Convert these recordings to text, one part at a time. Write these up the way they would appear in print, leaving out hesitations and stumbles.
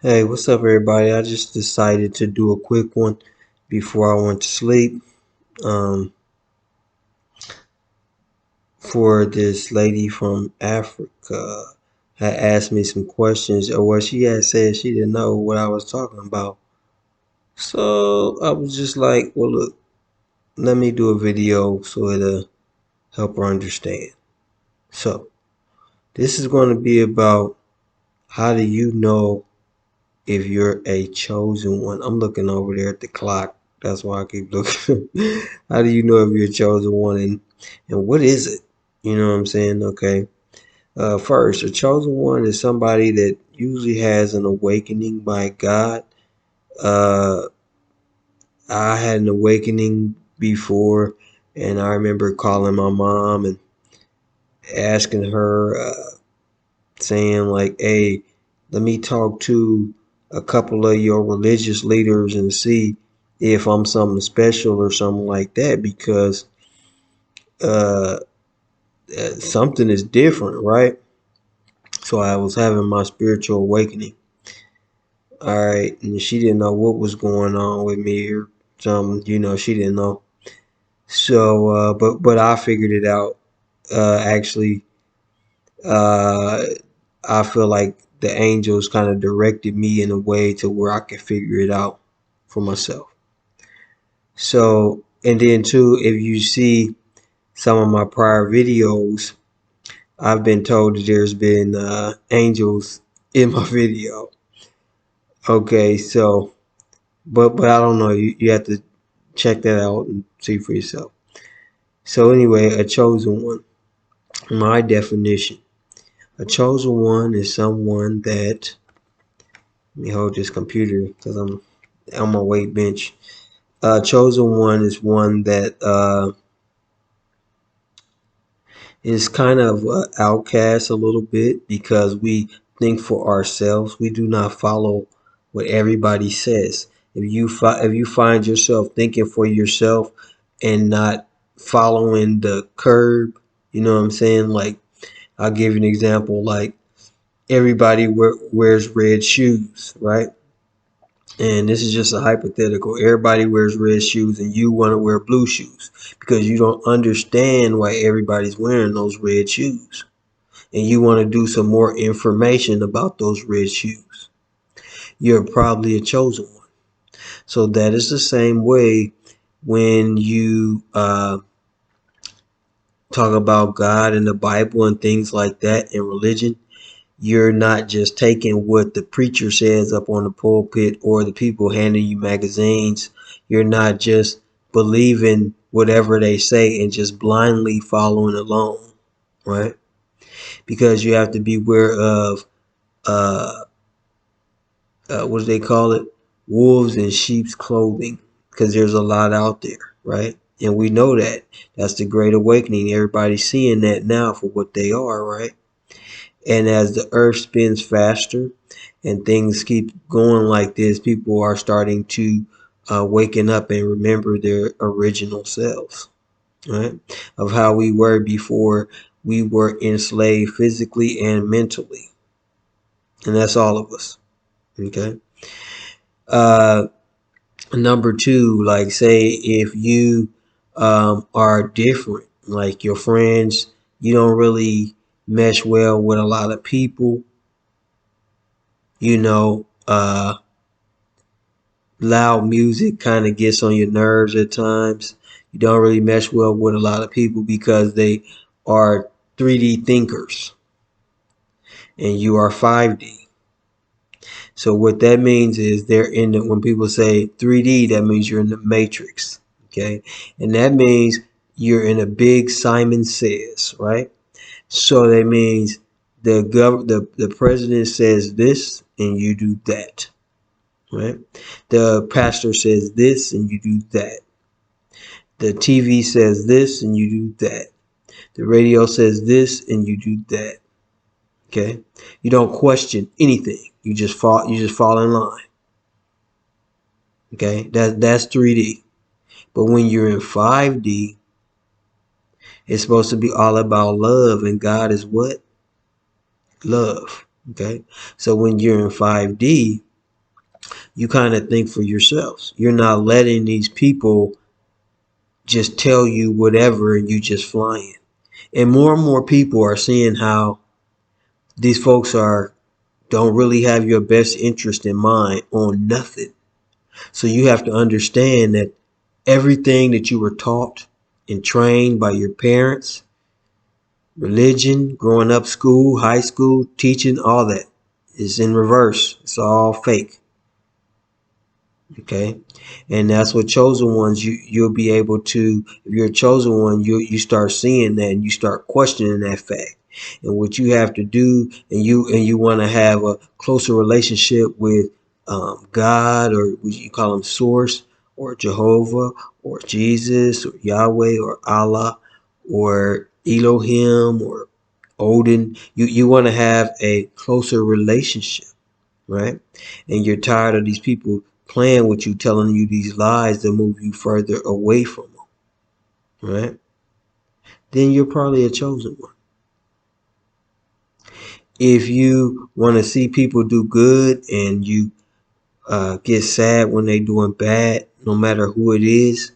Hey, what's up, everybody? I just decided to do a quick one before I went to sleep. Um, for this lady from Africa had asked me some questions, or what she had said she didn't know what I was talking about. So I was just like, well, look, let me do a video so it'll help her understand. So this is going to be about how do you know if you're a chosen one. I'm looking over there at the clock. That's why I keep looking. How do you know if you're a chosen one, and what is it? You know what I'm saying? Okay. First, a chosen one is somebody that usually has an awakening by God. Uh, I had an awakening before, and I remember calling my mom and asking her, saying like, "Hey, let me talk to a couple of your religious leaders and see if I'm something special or something like that, because uh, something is different, right?" So I was having my spiritual awakening. All right, and she didn't know what was going on with me or something. She didn't know. So, but I figured it out. Actually, uh, I feel like the angels kind of directed me in a way to where I could figure it out for myself. So, and then too, if you see some of my prior videos, I've been told that there's been angels in my video. Okay, so, but I don't know. You have to check that out and see for yourself. So anyway, a chosen one. My definition: a chosen one is someone that. Let me hold this computer because I'm on my weight bench. Chosen one is one that is kind of outcast a little bit because we think for ourselves. We do not follow what everybody says. If you find yourself thinking for yourself and not following the curb, you know what I'm saying? Like, I'll give you an example. Like, everybody wears red shoes, right? And this is just a hypothetical. Everybody wears red shoes and you want to wear blue shoes because you don't understand why everybody's wearing those red shoes. And you want to do some more information about those red shoes. You're probably a chosen one. So that is the same way when you talk about God and the Bible and things like that and religion. You're not just taking what the preacher says up on the pulpit or the people handing you magazines. You're not just believing whatever they say and just blindly following along, right? Because you have to be aware of uh, what do they call it? Wolves in sheep's clothing, because there's a lot out there, right? And we know that. That's the Great Awakening. Everybody's seeing that now for what they are, right? And as the earth spins faster and things keep going like this, people are starting to waking up and remember their original selves, right? Of how we were before we were enslaved physically and mentally. And that's all of us, okay? Uh, Number two, like, say if you are different, like your friends, you don't really mesh well with a lot of people, you know, loud music kind of gets on your nerves at times. You don't really mesh well with a lot of people because they are 3D thinkers and you are 5D. So what that means is they're in the, when people say 3D, that means you're in the matrix. Okay. And that means you're in a big Simon Says, right? So that means the president says this and you do that, right? The pastor says this and you do that. The TV says this and you do that. The radio says this and you do that. Okay? You don't question anything. You just fall in line. Okay? That's 3D. But when you're in 5D, it's supposed to be all about love, and God is what? Love. Okay? So when you're in 5D, you kind of think for yourselves. You're not letting these people just tell you whatever and you just flying. And more people are seeing how these folks are don't really have your best interest in mind on nothing. So you have to understand that everything that you were taught and trained by your parents, religion, growing up, school, high school, teaching, all that is in reverse. It's all fake. Okay, and that's what chosen ones, you'll be able to, if you're a chosen one, you start seeing that and you start questioning that fact. And what you have to do, and you want to have a closer relationship with God, or what you call him, source, or Jehovah, or Jesus, or Yahweh, or Allah, or Elohim, or Odin. You want to have a closer relationship, right? And you're tired of these people playing with you, telling you these lies to move you further away from them, right? Then you're probably a chosen one. If you want to see people do good and you get sad when they doing bad, no matter who it is,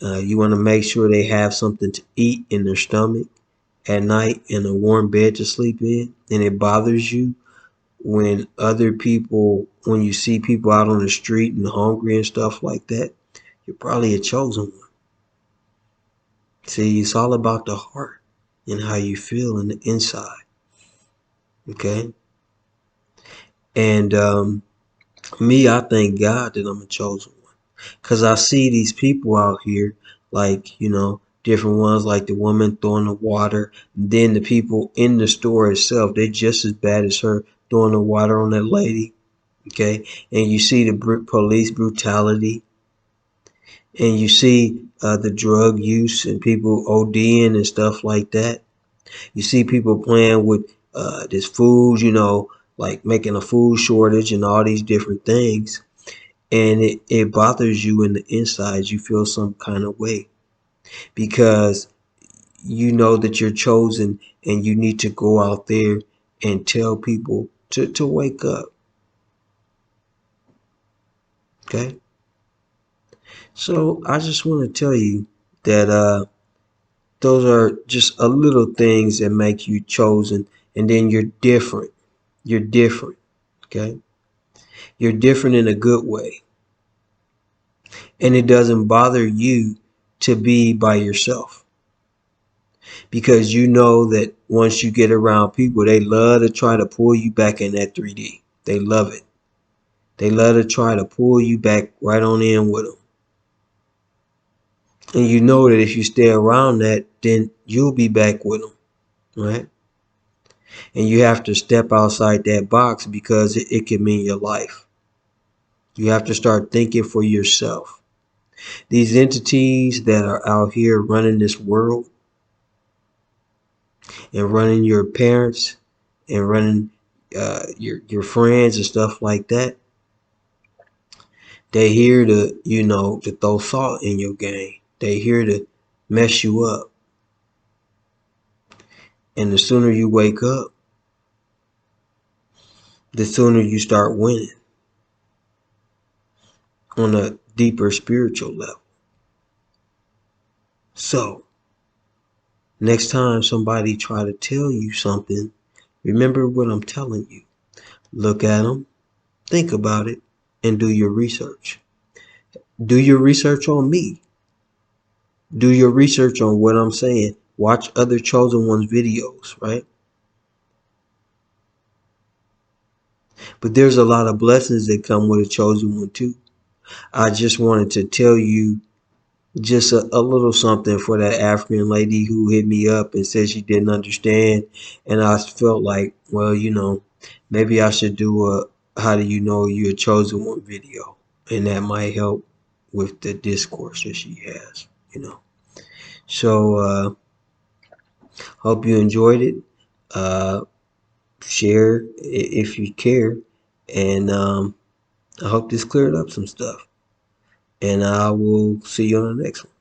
you want to make sure they have something to eat in their stomach at night and a warm bed to sleep in, and it bothers you when you see people out on the street and hungry and stuff like that, you're probably a chosen one. See, it's all about the heart and how you feel in the inside. Okay. And me, I thank God that I'm a chosen one. Because I see these people out here, like, different ones, like the woman throwing the water. And then the people in the store itself, they're just as bad as her throwing the water on that lady. Okay. And you see the police brutality. And you see the drug use and people ODing and stuff like that. You see people playing with this food, like making a food shortage and all these different things. And it bothers you in the inside. You feel some kind of way because you know that you're chosen and you need to go out there and tell people to wake up. Okay. So I just want to tell you that those are just a little things that make you chosen, and then you're different. You're different. Okay. You're different in a good way. And it doesn't bother you to be by yourself because you know that once you get around people, they love to try to pull you back in that 3D. They love it. They love to try to pull you back right on in with them. And you know that if you stay around that, then you'll be back with them, right? And you have to step outside that box because it can mean your life. You have to start thinking for yourself. These entities that are out here running this world and running your parents and running your friends and stuff like that, they here to, to throw salt in your game. They here to mess you up. And the sooner you wake up, the sooner you start winning on a deeper spiritual level. So, next time somebody try to tell you something, remember what I'm telling you. Look at them, think about it, and do your research. Do your research on me. Do your research on what I'm saying. Watch other chosen ones videos, right? But there's a lot of blessings that come with a chosen one too. I just wanted to tell you just a little something for that African lady who hit me up and said she didn't understand. And I felt like, well, maybe I should do a how do you know you're a chosen one video. And that might help with the discourse that she has. So hope you enjoyed it. Share if you care. And I hope this cleared up some stuff. And I will see you on the next one.